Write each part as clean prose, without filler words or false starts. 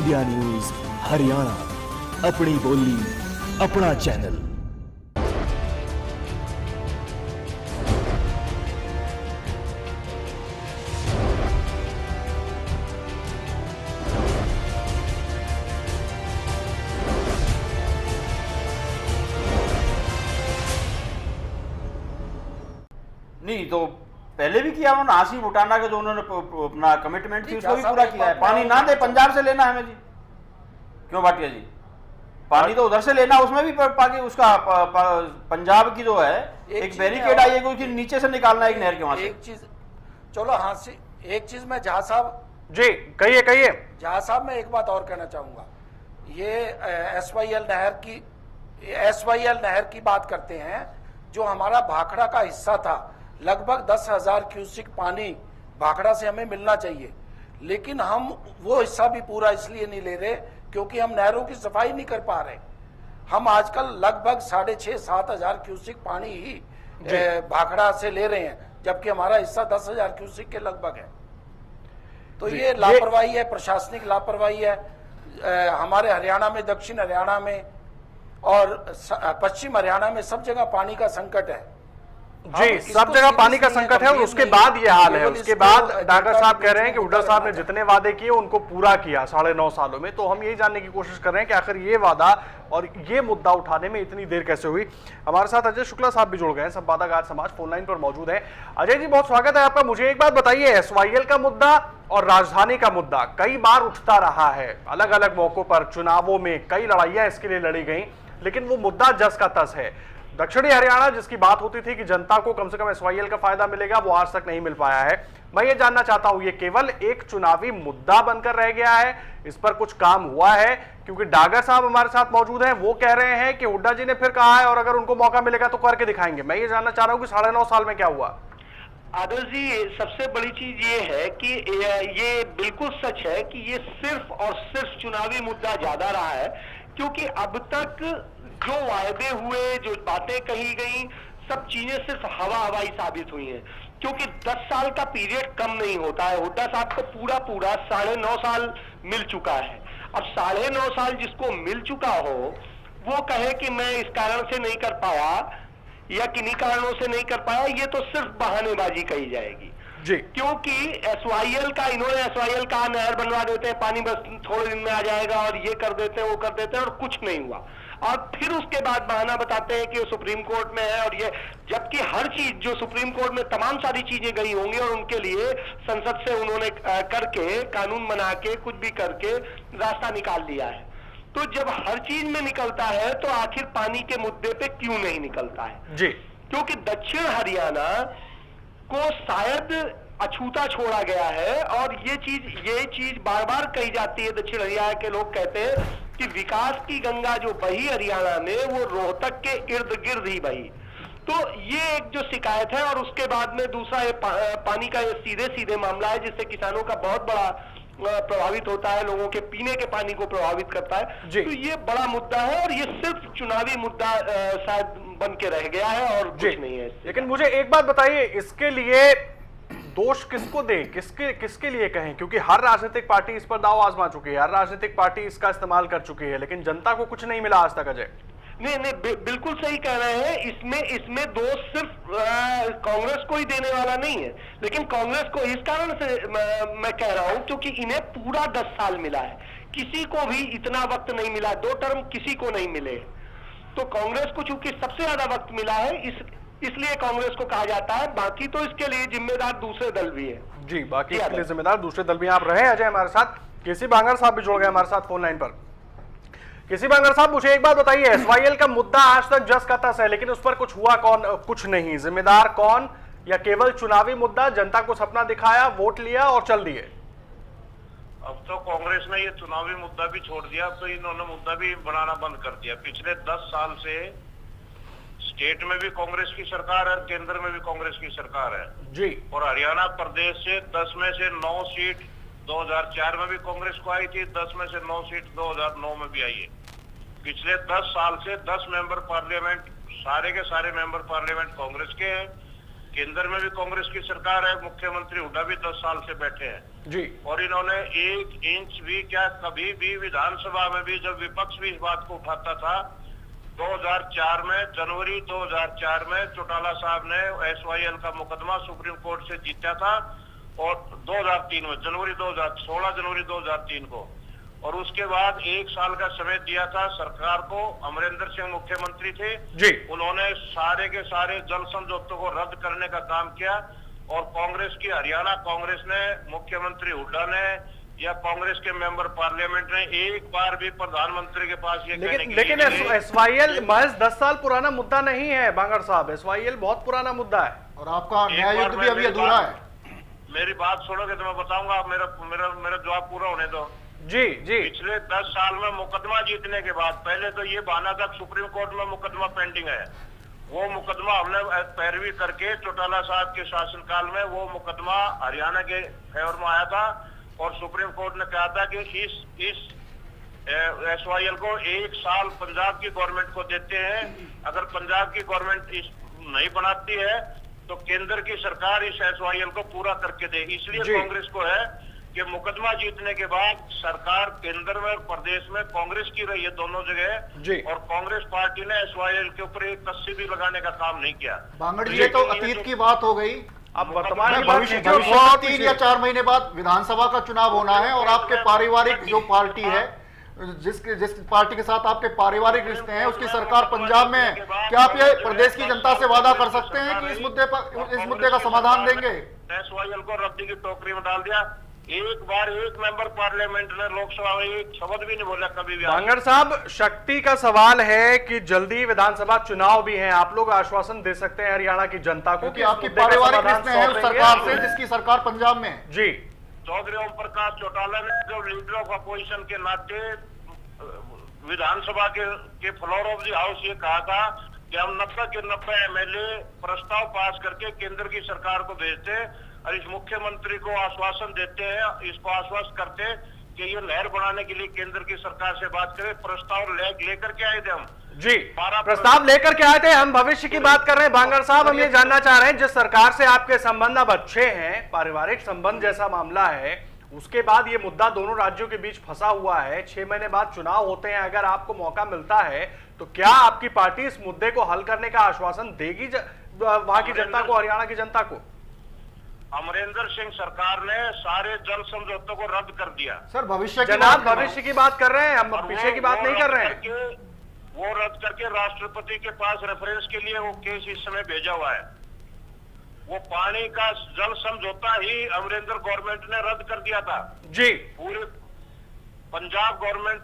India news Haryana, अपनी बोली अपना चैनल। नहीं तो पहले भी किया उन्होंने, आसिफ उठाना का जो उन्होंने अपना कमिटमेंट थी उसको भी पूरा किया है। पानी ना दे, पंजाब से लेना है हमें जी, क्यों भाटिया जी? पानी तो उधर से लेना, उसमें भी पाके उसका पंजाब की जो है एक बैरिकेड आई है, उसकी नीचे से निकालना है एक नहर के वहां से। एक चीज, चलो हाँ से एक चीज मैं जहाँ साहब जी कहिए जहाँ साहब मैं एक बात और कहना चाहूंगा। ये एसवाईएल नहर की बात करते हैं, जो हमारा भाखड़ा का हिस्सा था, लगभग 10,000 क्यूसिक पानी भाखड़ा से हमें मिलना चाहिए, लेकिन हम वो हिस्सा भी पूरा इसलिए नहीं ले रहे क्योंकि हम नहरों की सफाई नहीं कर पा रहे। हम आजकल लगभग 6,500-7 हजार क्यूसिक पानी ही भाखड़ा से ले रहे हैं, जबकि हमारा हिस्सा 10,000 क्यूसिक के लगभग है। तो ये लापरवाही है, प्रशासनिक लापरवाही है। हमारे हरियाणा में, दक्षिण हरियाणा में और पश्चिम हरियाणा में सब जगह पानी का संकट है जी, सब जगह पानी का संकट है। और उसके बाद ये हाल है। उसके बाद डागर साहब कह रहे हैं कि हुड्डा साहब ने जितने वादे किए उनको पूरा किया 9.5 सालों में। तो हम यही जानने की कोशिश कर रहे हैं कि आखिर ये वादा और ये मुद्दा उठाने में इतनी देर कैसे हुई। हमारे साथ अजय शुक्ला साहब भी जुड़ गए हैं, संपादक आज समाज, फोन लाइन पर मौजूद है। अजय जी, बहुत स्वागत है आपका। मुझे एक बात बताइए, एसवाईएल का मुद्दा और राजधानी का मुद्दा कई बार उठता रहा है, अलग अलग मौकों पर, चुनावों में कई लड़ाइयां इसके लिए लड़ी गई, लेकिन वो मुद्दा जस का तस है। दक्षिणी हरियाणा जिसकी बात होती थी कि जनता को कम से कम एसवाईएल का फायदा मिलेगा, वो आज तक नहीं मिल पाया है। मैं ये जानना चाहता हूं, ये केवल एक चुनावी मुद्दा बनकर रह गया है, इस पर कुछ काम हुआ है? क्योंकि डागर साहब हमारे साथ मौजूद हैं, वो कह रहे हैं कि हुड्डा जी ने फिर कहा है और अगर उनको मौका मिलेगा तो करके दिखाएंगे। मैं ये जानना चाह रहा हूं कि 9.5 साल में क्या हुआ? आदर्श जी, सबसे बड़ी चीज ये है कि ये बिल्कुल सच है कि ये सिर्फ और सिर्फ चुनावी मुद्दा ज्यादा रहा है, क्योंकि अब तक जो वायदे हुए, जो बातें कही गई, सब चीजें सिर्फ हवाई साबित हुई हैं। क्योंकि 10 साल का पीरियड कम नहीं होता है। हुड्डा साहब को पूरा 9.5 साल मिल चुका है। अब 9.5 साल जिसको मिल चुका हो, वो कहे कि मैं इस कारण से नहीं कर पाया या किन्हीं कारणों से नहीं कर पाया, ये तो सिर्फ बहानेबाजी कही जाएगी जी। क्योंकि इन्होंने एसवाईएल का नहर बनवा देते हैं, पानी बस थोड़े दिन में आ जाएगा, और ये कर देते हैं, वो कर देते हैं, और कुछ नहीं हुआ। और फिर उसके बाद बहाना बताते हैं कि वो सुप्रीम कोर्ट में है, और ये, जबकि हर चीज जो सुप्रीम कोर्ट में तमाम सारी चीजें गई होंगी और उनके लिए संसद से उन्होंने करके, कानून बना के, कुछ भी करके रास्ता निकाल लिया है। तो जब हर चीज में निकलता है तो आखिर पानी के मुद्दे पे क्यों नहीं निकलता है जी? क्योंकि दक्षिण हरियाणा को शायद अछूता छोड़ा गया है, और ये चीज बार बार कही जाती है। दक्षिण हरियाणा के लोग कहते हैं कि विकास की गंगा जो बही हरियाणा में, वो रोहतक के इर्द गिर्द ही बही। तो ये एक जो शिकायत है, और उसके बाद में दूसरा ये पानी का सीधे सीधे मामला है, जिससे किसानों का बहुत बड़ा प्रभावित होता है, लोगों के पीने के पानी को प्रभावित करता है। तो ये बड़ा मुद्दा है, और ये सिर्फ चुनावी मुद्दा शायद बन के रह गया है और कुछ नहीं है। लेकिन मुझे एक बात बताइए, इसके लिए दोष किसको दें, किसके लिए कहें? क्योंकि हर राजनीतिक पार्टी इस पर दाव आजमा चुकी है, हर राजनीतिक पार्टी इसका इस्तेमाल कर चुकी है, लेकिन जनता को कुछ नहीं मिला आज तक। अजय नहीं, बिल्कुल सही कह रहे हैं। इसमें दोष सिर्फ कांग्रेस को ही देने वाला नहीं है, लेकिन कांग्रेस को इस कारण से मैं कह रहा हूं क्योंकि इन्हें पूरा 10 साल मिला है, किसी को भी इतना वक्त नहीं मिला, 2 टर्म किसी को नहीं मिले। तो कांग्रेस को चूंकि सबसे ज्यादा वक्त मिला है, इसलिए कांग्रेस को कहा जाता है। बाकी तो इसके लिए जिम्मेदार दूसरे दल भी है जी, बाकी इसके लिए जिम्मेदार दूसरे दल भी। आप रहे अजय हमारे साथ। केसी बांगर साहब भी जुड़ गए हमारे साथ फोन लाइन पर। केसी बांगर साहब, मुझे एक बात बताइए, एसवाईएल का मुद्दा आज तक जस का तस है, लेकिन उस पर कुछ हुआ कौन? कुछ नहीं। जिम्मेदार कौन? या केवल चुनावी मुद्दा, जनता को सपना दिखाया, वोट लिया और चल दिए? अब तो कांग्रेस ने ये चुनावी मुद्दा भी छोड़ दिया, अब तो इन्होंने मुद्दा भी बनाना बंद कर दिया। पिछले 10 साल से स्टेट में भी कांग्रेस की सरकार है, केंद्र में भी कांग्रेस की सरकार है जी। और हरियाणा प्रदेश से 10 में से 9 सीट 2004 में भी कांग्रेस को आई थी, 10 में से 9 सीट 2009 में भी आई है। पिछले 10 साल से 10 मेंबर पार्लियामेंट, सारे के सारे मेंबर पार्लियामेंट कांग्रेस के हैं। केंद्र में भी कांग्रेस की सरकार है, मुख्यमंत्री हुड्डा भी 10 साल से बैठे हैं जी। और इन्होंने 1 इंच भी क्या कभी भी विधानसभा में भी जब विपक्ष भी इस बात को उठाता था 2004 में, जनवरी 2004 में चौटाला साहब ने SYL का मुकदमा सुप्रीम कोर्ट से जीता था और 2003 में जनवरी 2003 को, और उसके बाद 1 साल का समय दिया था सरकार को। अमरिंदर सिंह मुख्यमंत्री थे जी। उन्होंने सारे के सारे जल समझौतों को रद्द करने का काम किया और कांग्रेस की हरियाणा कांग्रेस ने, मुख्यमंत्री हुड्डा ने या कांग्रेस के मेंबर पार्लियामेंट ने एक बार भी प्रधानमंत्री के पास ये लेकिन SYL महज 10 साल पुराना मुद्दा नहीं है बांगर साहब, SYL बहुत पुराना मुद्दा है और आपका न्याय युद्ध भी अभी अधूरा है। मेरी बात सुनोगे तो मैं बताऊंगा, आप मेरा जवाब पूरा होने दो। जी जी। पिछले 10 साल में मुकदमा जीतने के बाद, पहले तो ये बहाना था सुप्रीम कोर्ट में मुकदमा पेंडिंग है, वो मुकदमा हमने पैरवी करके चौटाला साहब के शासनकाल में वो मुकदमा हरियाणा के फेवर में आया था और सुप्रीम कोर्ट ने कहा था कि इस SYL को 1 साल पंजाब की गवर्नमेंट को देते हैं, अगर पंजाब की गवर्नमेंट इस नहीं बनाती है तो केंद्र की सरकार इस SYL को पूरा करके दे। इसलिए कांग्रेस को है कि मुकदमा जीतने के बाद सरकार केंद्र में और प्रदेश में कांग्रेस की रही है दोनों जगह, और कांग्रेस पार्टी ने SYL के ऊपर एक कस्सी भी लगाने का काम नहीं किया। बांगड़ जी, ये तो अतीत की बात हो गई। अब वर्तमान में भविष्य में 3 या 4 महीने बाद विधानसभा का चुनाव होना है और आपके पारिवारिक जो पार्टी है, जिस पार्टी के साथ आपके पारिवारिक रिश्ते हैं, उसकी सरकार पंजाब में है। क्या आप ये प्रदेश की जनता से वादा कर सकते हैं कि इस मुद्दे का समाधान देंगे? SYL को रद्दी की टोकरी में डाल दिया। एक बार एक मेंबर पार्लियामेंट ने लोकसभा में एक शब्द भी नहीं बोला कभी भी। बांगर साहब, शक्ति का सवाल है कि जल्दी विधानसभा चुनाव भी हैं, आप लोग आश्वासन दे सकते हैं हरियाणा की जनता को कि आपकी पारिवारिक रिश्ते हैं उस सरकार से जिसकी सरकार पंजाब में? जी। चौधरी ओम प्रकाश चौटाला ने जो लीडर ऑफ अपोजिशन के नाते विधानसभा के फ्लोर ऑफ द हाउस ये कहा था कि हम 90 के 90 MLA प्रस्ताव पास करके केंद्र की सरकार को भेजते और इस मुख्यमंत्री को आश्वासन देते हैं, इसको आश्वस्त करते कि ये नहर बनाने के लिए केंद्र की सरकार से बात करें। प्रस्ताव लेकर के आए थे हम जी, प्रस्ताव लेकर के आए थे। हम भविष्य की बात कर रहे हैं बांगर साहब। हम ये जानना चाह रहे हैं, जिस सरकार से आपके संबंध अब अच्छे हैं, पारिवारिक संबंध जैसा मामला है, उसके बाद ये मुद्दा दोनों राज्यों के बीच फंसा हुआ है, 6 महीने बाद चुनाव होते हैं, अगर आपको मौका मिलता है तो क्या आपकी पार्टी इस मुद्दे को हल करने का आश्वासन देगी वहां की जनता को, हरियाणा की जनता को? अमरिंदर सिंह सरकार ने सारे जल समझौतों को रद्द कर दिया। सर भविष्य की जनाब, भविष्य की बात कर रहे हैं हम, पीछे की बात नहीं कर रहे हैं। वो रद्द करके राष्ट्रपति के पास रेफरेंस के लिए वो केस इस समय भेजा हुआ है। वो पानी का जल समझौता ही अमरिंदर गवर्नमेंट ने रद्द कर दिया था जी। पूरे पंजाब गवर्नमेंट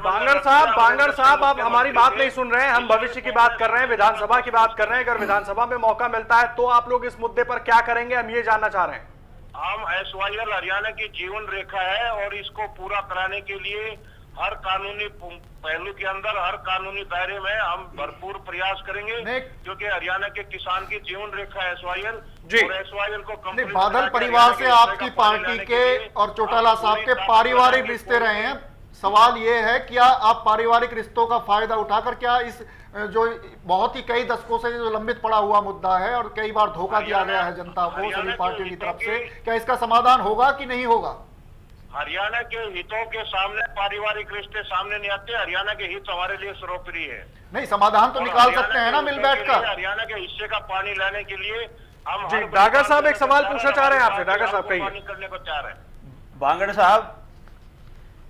बांगर साहब आप हमारी बात नहीं सुन रहे हैं। हम भविष्य की बात कर रहे हैं, विधानसभा की बात कर रहे हैं। अगर विधानसभा में मौका मिलता है तो आप लोग इस मुद्दे पर क्या करेंगे, हम ये जानना चाह रहे हैं। हम SYL हरियाणा की जीवन रेखा है और इसको पूरा कराने के लिए हर कानूनी पहलू के अंदर, हर कानूनी दायरे में हम भरपूर प्रयास करेंगे, क्योंकि हरियाणा के किसान की जीवन रेखा है SYL। और SYL को बादल परिवार से आपकी पार्टी के और चौटाला साहब के पारिवारिक रिश्ते रहे हैं। सवाल ये है, क्या आप पारिवारिक रिश्तों का फायदा उठाकर क्या इस जो बहुत ही कई दशकों से जो लंबित पड़ा हुआ मुद्दा है और कई बार धोखा दिया गया है जनता को सभी पार्टियों की तरफ से, क्या इसका समाधान होगा कि नहीं होगा? हरियाणा के हितों के सामने पारिवारिक रिश्ते सामने नहीं आते। हरियाणा के हित हमारे लिए सर्वोपरि है। नहीं, समाधान तो निकाल सकते हैं ना मिल बैठकर। हरियाणा के हिस्से का पानी लाने के लिए हम जी। डागर साहब एक सवाल पूछना चाह रहे हैं आपसे। डागर साहब कहिए। पानी करने को चाह रहे हैं। बांगड़ साहब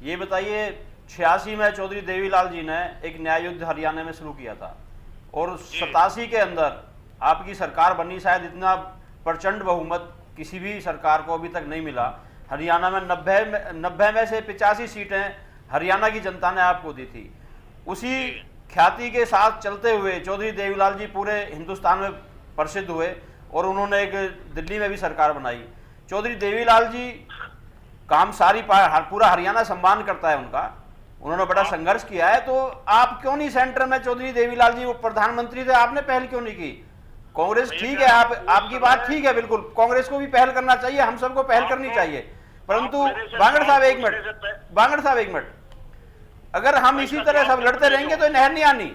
ये बताइए, 86 में चौधरी देवीलाल जी ने एक न्याय युद्ध हरियाणा में शुरू किया था और 87 के अंदर आपकी सरकार बनी। शायद इतना प्रचंड बहुमत किसी भी सरकार को अभी तक नहीं मिला। हरियाणा में 90 में से 85 सीटें हरियाणा की जनता ने आपको दी थी। उसी ख्याति के साथ चलते हुए चौधरी देवीलाल जी पूरे हिंदुस्तान में प्रसिद्ध हुए और उन्होंने एक दिल्ली में भी सरकार बनाई। चौधरी देवीलाल जी काम पूरा हरियाणा सम्मान करता है उनका, उन्होंने बड़ा संघर्ष किया है। तो आप क्यों नहीं सेंटर में चौधरी देवीलाल जी वो प्रधानमंत्री थे, आपने पहल क्यों नहीं की? कांग्रेस ठीक है, आपकी बात ठीक है, बिल्कुल कांग्रेस को भी पहल करना चाहिए, हम सबको पहल करनी चाहिए, परंतु बांगड़ साहब एक मिनट, अगर हम इसी तरह सब लड़ते रहेंगे तो नहर नहीं आनी।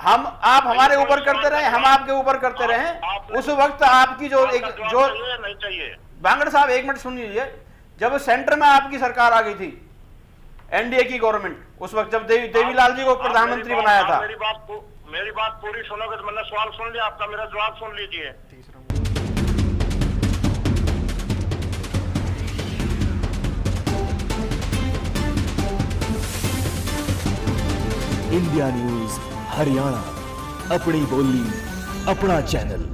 हम आप हमारे ऊपर करते रहे, हम आपके ऊपर करते रहे। उस वक्त आपकी जो एक जो नहीं चाहिए। बांगड़ साहब एक मिनट सुन लीजिए, जब सेंटर में आपकी सरकार आ गई थी, एनडीए की गवर्नमेंट, उस वक्त जब देवीलाल जी को प्रधानमंत्री बनाया था। मेरी बात पूरी सुनोगे तो मैंने सवाल सुन लिया आपका, मेरा जवाब सुन लीजिए। इंडिया न्यूज हरियाणा, अपनी बोली अपना चैनल।